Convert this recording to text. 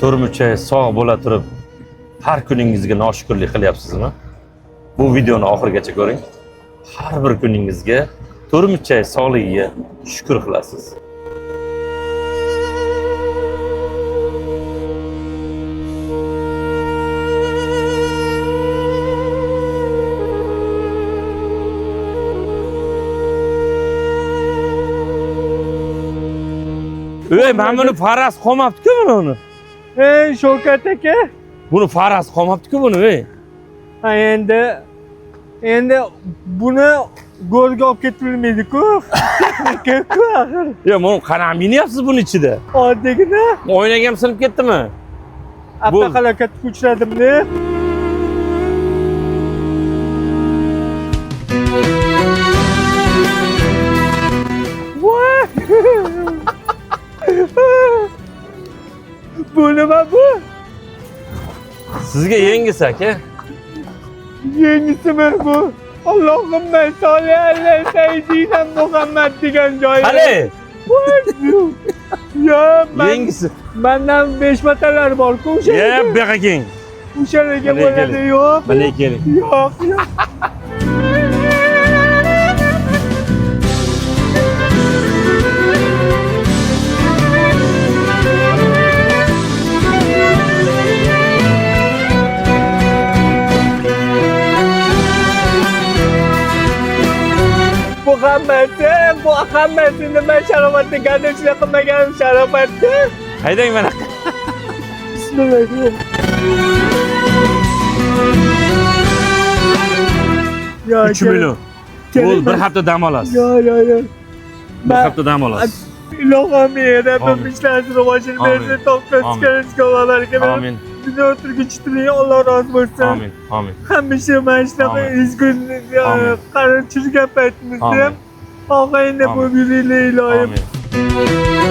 Turmucha sog' bo'la turib har kuningizga noshukrlik qilyapsizmi? Bu videoni oxirigacha ko'ring. Har bir kuningizga turmucha sog'ligiga shukr qilasiz. Ben bunu Faraz qolmabdi-ku buni. Ey Shavkat aka. Buni Faraz qolmabdi-ku buni, ey. Ha endi buni golga olib ketilmaydi-ku. Texnika-ku axir. Ya buni qanaqa minyapsiz buni ichida? Oddiygina. O'ynagam sinib ketdimi? Avtohalokatga uchradim-da. Bu nima bu? Sizga yengisi aka. Yengisimi bu? Allohumma solli ala sayyidina Muhammad degan joyi. Qani? Ya Yengisi. Mendan 5 matalar bor-ku o'sha. Ya bu yoqqa keng. O'shalarga Mana bo'ladi keling. yo'q. Mana keling. Yo'q. Bu hammasini men sharofatni gardachilar qilmaganim sharofatda. Haydang mana. Bismillahirrohmanirrohim. Ya 3 million. Bu bir hafta dam olasiz. Ya. Bir hafta dam olasiz. İlohim ya Rabbim işlersin rivajını Amin. versin. Topla Amin. çıkarız kovalarken. Amin. Bizi ötürü çıtırıyor Allah razı olsun. Amin. Amin. Hem şey ben işte Amin. üzgün Amin. karın çürüken petmiştim. Amin. Ağayla bu biriyle ilahim. Amin.